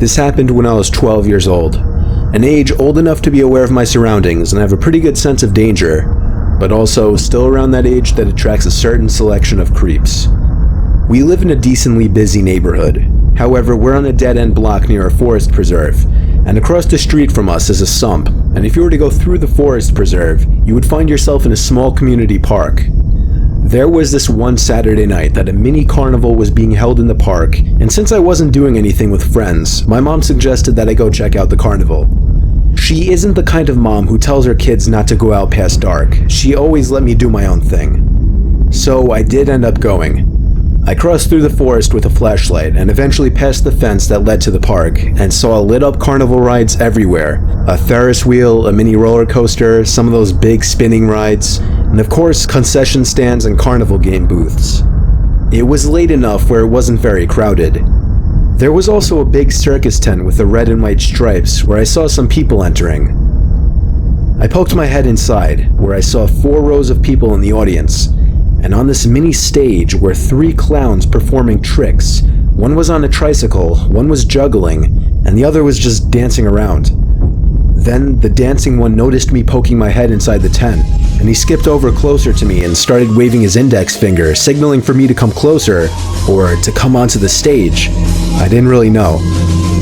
This happened when I was 12 years old, an age old enough to be aware of my surroundings and have a pretty good sense of danger, but also still around that age that attracts a certain selection of creeps. We live in a decently busy neighborhood. However, we're on a dead-end block near a forest preserve, and across the street from us is a sump, and if you were to go through the forest preserve, you would find yourself in a small community park. There was this one Saturday night that a mini carnival was being held in the park, and since I wasn't doing anything with friends, my mom suggested that I go check out the carnival. She isn't the kind of mom who tells her kids not to go out past dark. She always let me do my own thing. So I did end up going. I crossed through the forest with a flashlight and eventually passed the fence that led to the park and saw lit up carnival rides everywhere. A Ferris wheel, a mini roller coaster, some of those big spinning rides, and of course concession stands and carnival game booths. It was late enough where it wasn't very crowded. There was also a big circus tent with the red and white stripes where I saw some people entering. I poked my head inside, where I saw 4 rows of people in the audience. And on this mini stage were 3 clowns performing tricks. One was on a tricycle, one was juggling, and the other was just dancing around. Then the dancing one noticed me poking my head inside the tent, and he skipped over closer to me and started waving his index finger, signaling for me to come closer, or to come onto the stage. I didn't really know.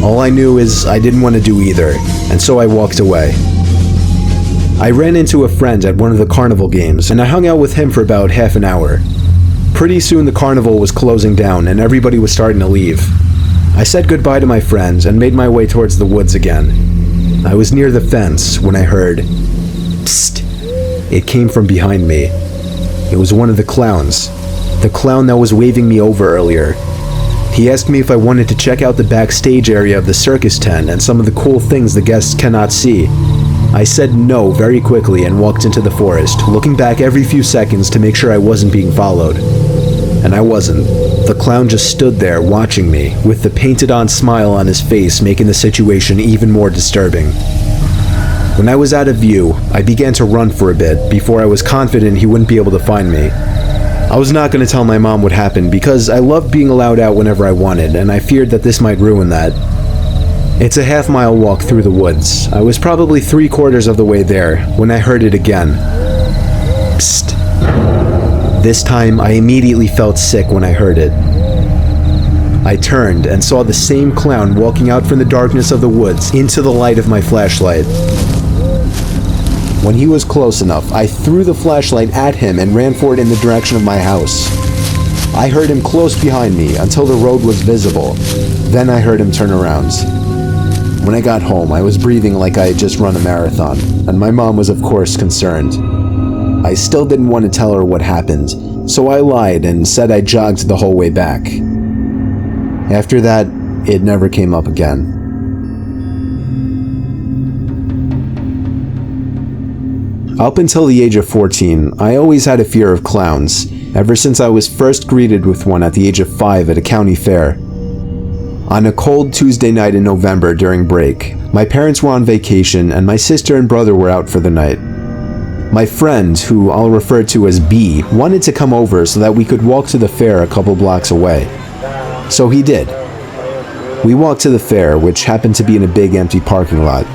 All I knew is I didn't want to do either, and so I walked away. I ran into a friend at one of the carnival games, and I hung out with him for about half an hour. Pretty soon the carnival was closing down and everybody was starting to leave. I said goodbye to my friends and made my way towards the woods again. I was near the fence when I heard, "Psst." It came from behind me. It was one of the clowns. The clown that was waving me over earlier. He asked me if I wanted to check out the backstage area of the circus tent and some of the cool things the guests cannot see. I said no very quickly and walked into the forest, looking back every few seconds to make sure I wasn't being followed. And I wasn't. The clown just stood there watching me, with the painted-on smile on his face making the situation even more disturbing. When I was out of view, I began to run for a bit before I was confident he wouldn't be able to find me. I was not going to tell my mom what happened because I loved being allowed out whenever I wanted, and I feared that this might ruin that. It's a half-mile walk through the woods. I was probably 3/4 of the way there when I heard it again. Psst. This time, I immediately felt sick when I heard it. I turned and saw the same clown walking out from the darkness of the woods into the light of my flashlight. When he was close enough, I threw the flashlight at him and ran for it in the direction of my house. I heard him close behind me until the road was visible. Then I heard him turn around. When I got home, I was breathing like I had just run a marathon, and my mom was of course concerned. I still didn't want to tell her what happened, so I lied and said I jogged the whole way back. After that, it never came up again. Up until the age of 14, I always had a fear of clowns, ever since I was first greeted with one at the age of 5 at a county fair. On a cold Tuesday night in November during break, my parents were on vacation and my sister and brother were out for the night. My friend, who I'll refer to as B, wanted to come over so that we could walk to the fair a couple blocks away. So he did. We walked to the fair, which happened to be in a big empty parking lot.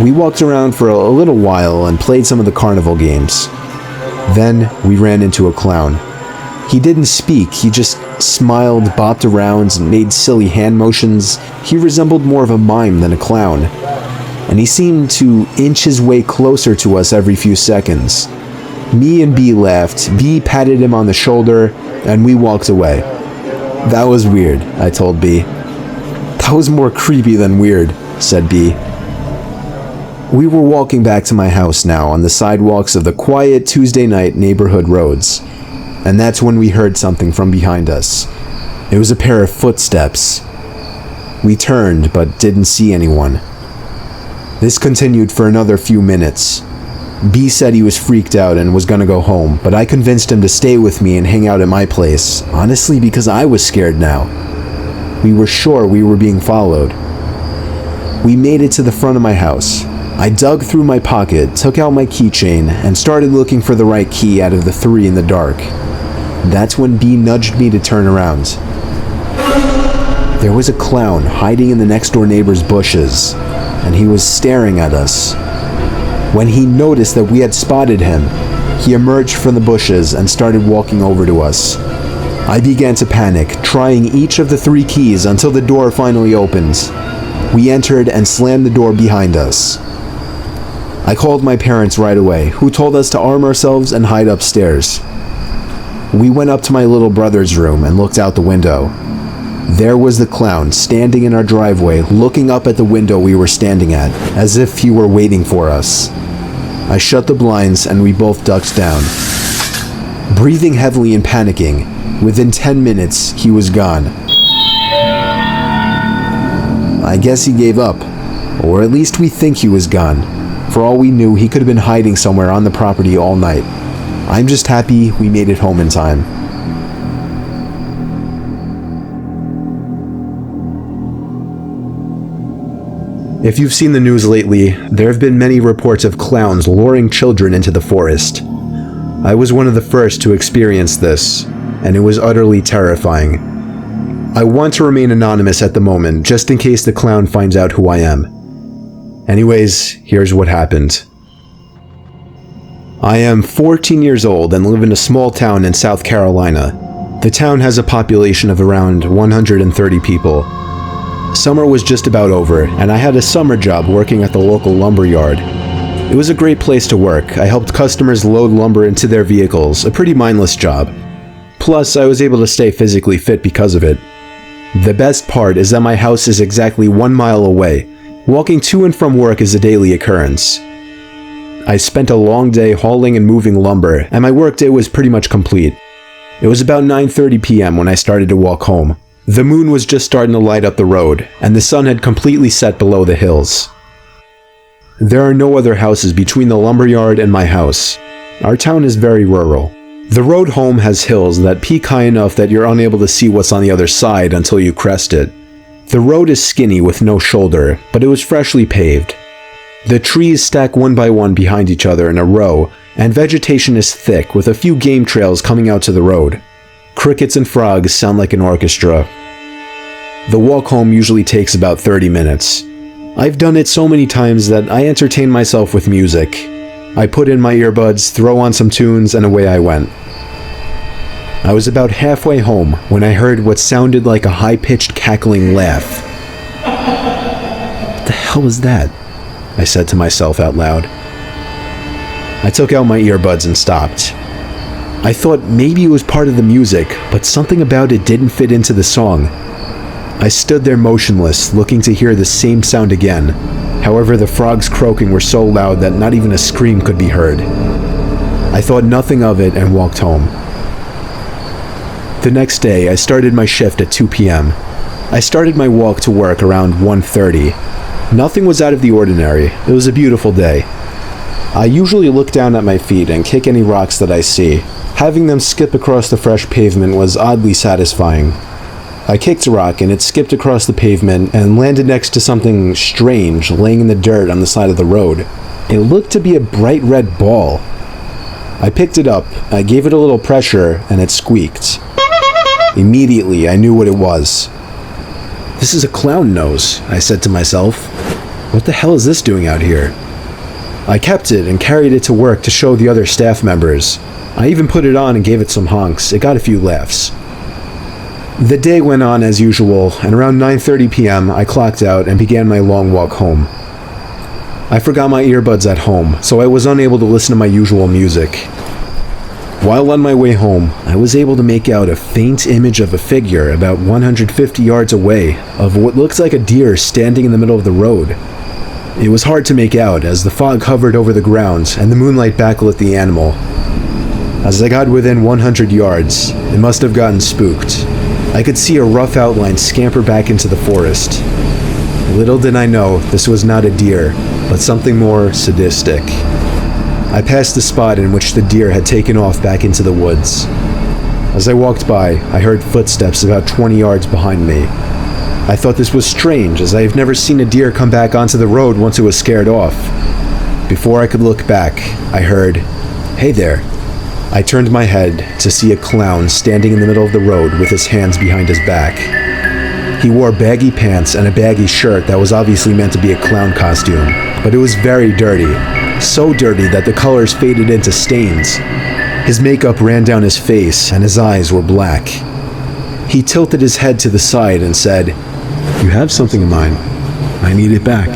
We walked around for a little while and played some of the carnival games. Then we ran into a clown. He didn't speak, he just smiled, bopped around, and made silly hand motions. He resembled more of a mime than a clown. And he seemed to inch his way closer to us every few seconds. Me and B laughed, B patted him on the shoulder, and we walked away. That was weird, I told B. That was more creepy than weird, said B. We were walking back to my house now on the sidewalks of the quiet Tuesday night neighborhood roads. And that's when we heard something from behind us. It was a pair of footsteps. We turned, but didn't see anyone. This continued for another few minutes. B said he was freaked out and was gonna go home, but I convinced him to stay with me and hang out at my place, honestly because I was scared now. We were sure we were being followed. We made it to the front of my house. I dug through my pocket, took out my keychain, and started looking for the right key out of the 3 in the dark. That's when B nudged me to turn around. There was a clown hiding in the next door neighbor's bushes, and he was staring at us. When he noticed that we had spotted him, he emerged from the bushes and started walking over to us. I began to panic, trying each of the 3 keys until the door finally opened. We entered and slammed the door behind us. I called my parents right away, who told us to arm ourselves and hide upstairs. We went up to my little brother's room and looked out the window. There was the clown standing in our driveway, looking up at the window we were standing at, as if he were waiting for us. I shut the blinds and we both ducked down. Breathing heavily and panicking, within 10 minutes, he was gone. I guess he gave up, or at least we think he was gone. For all we knew, he could have been hiding somewhere on the property all night. I'm just happy we made it home in time. If you've seen the news lately, there have been many reports of clowns luring children into the forest. I was one of the first to experience this, and it was utterly terrifying. I want to remain anonymous at the moment, just in case the clown finds out who I am. Anyways, here's what happened. I am 14 years old and live in a small town in South Carolina. The town has a population of around 130 people. Summer was just about over, and I had a summer job working at the local lumber yard. It was a great place to work. I helped customers load lumber into their vehicles, a pretty mindless job. Plus, I was able to stay physically fit because of it. The best part is that my house is exactly 1 mile away. Walking to and from work is a daily occurrence. I spent a long day hauling and moving lumber, and my workday was pretty much complete. It was about 9:30 p.m. when I started to walk home. The moon was just starting to light up the road, and the sun had completely set below the hills. There are no other houses between the lumberyard and my house. Our town is very rural. The road home has hills that peak high enough that you're unable to see what's on the other side until you crest it. The road is skinny with no shoulder, but it was freshly paved. The trees stack one by one behind each other in a row, and vegetation is thick with a few game trails coming out to the road. Crickets and frogs sound like an orchestra. The walk home usually takes about 30 minutes. I've done it so many times that I entertain myself with music. I put in my earbuds, throw on some tunes, and away I went. I was about halfway home when I heard what sounded like a high-pitched cackling laugh. What the hell was that? I said to myself out loud. I took out my earbuds and stopped. I thought maybe it was part of the music, but something about it didn't fit into the song. I stood there motionless, looking to hear the same sound again. However, the frogs croaking were so loud that not even a scream could be heard. I thought nothing of it and walked home. The next day, I started my shift at 2 p.m. I started my walk to work around 1:30. Nothing was out of the ordinary. It was a beautiful day. I usually look down at my feet and kick any rocks that I see. Having them skip across the fresh pavement was oddly satisfying. I kicked a rock and it skipped across the pavement and landed next to something strange laying in the dirt on the side of the road. It looked to be a bright red ball. I picked it up, I gave it a little pressure, and it squeaked. Immediately, I knew what it was. This is a clown nose, I said to myself. What the hell is this doing out here? I kept it and carried it to work to show the other staff members. I even put it on and gave it some honks. It got a few laughs. The day went on as usual, and around 9:30 p.m. I clocked out and began my long walk home. I forgot my earbuds at home, so I was unable to listen to my usual music. While on my way home, I was able to make out a faint image of a figure about 150 yards away of what looks like a deer standing in the middle of the road. It was hard to make out as the fog hovered over the ground and the moonlight backlit the animal. As I got within 100 yards, it must have gotten spooked. I could see a rough outline scamper back into the forest. Little did I know this was not a deer, but something more sadistic. I passed the spot in which the deer had taken off back into the woods. As I walked by, I heard footsteps about 20 yards behind me. I thought this was strange, as I have never seen a deer come back onto the road once it was scared off. Before I could look back, I heard, "Hey there." I turned my head to see a clown standing in the middle of the road with his hands behind his back. He wore baggy pants and a baggy shirt that was obviously meant to be a clown costume, but it was very dirty. So dirty that the colors faded into stains. His makeup ran down his face and his eyes were black. He tilted his head to the side and said, "You have something of mine. I need it back."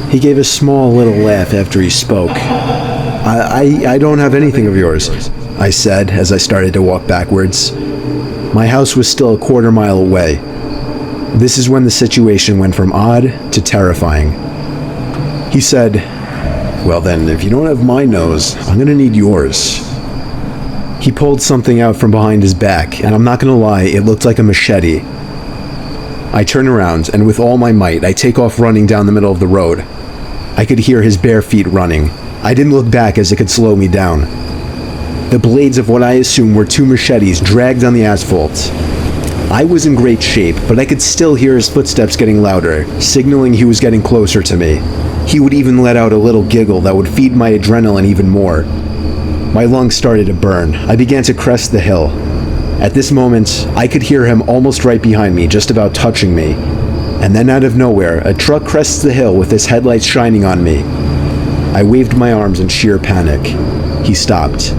He gave a small little laugh after he spoke. I don't have anything of yours," I said as I started to walk backwards. My house was still a quarter mile away. This is when the situation went from odd to terrifying. He said, "Well then, if you don't have my nose, I'm gonna need yours." He pulled something out from behind his back, and I'm not gonna lie, it looked like a machete. I turn around, and with all my might, I take off running down the middle of the road. I could hear his bare feet running. I didn't look back as it could slow me down. The blades of what I assume were two machetes dragged on the asphalt. I was in great shape, but I could still hear his footsteps getting louder, signaling he was getting closer to me. He would even let out a little giggle that would feed my adrenaline even more. My lungs started to burn. I began to crest the hill. At this moment, I could hear him almost right behind me, just about touching me. And then out of nowhere, a truck crests the hill with its headlights shining on me. I waved my arms in sheer panic. He stopped.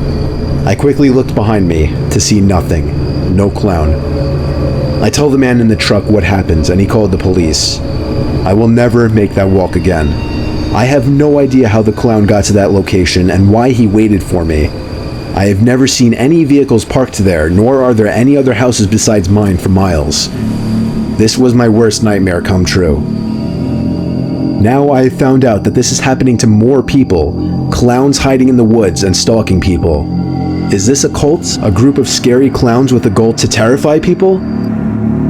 I quickly looked behind me to see nothing. No clown. I told the man in the truck what happened, and he called the police. I will never make that walk again. I have no idea how the clown got to that location and why he waited for me. I have never seen any vehicles parked there, nor are there any other houses besides mine for miles. This was my worst nightmare come true. Now I have found out that this is happening to more people, clowns hiding in the woods and stalking people. Is this a cult? A group of scary clowns with a goal to terrify people?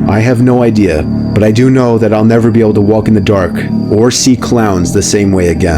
I have no idea, but I do know that I'll never be able to walk in the dark or see clowns the same way again.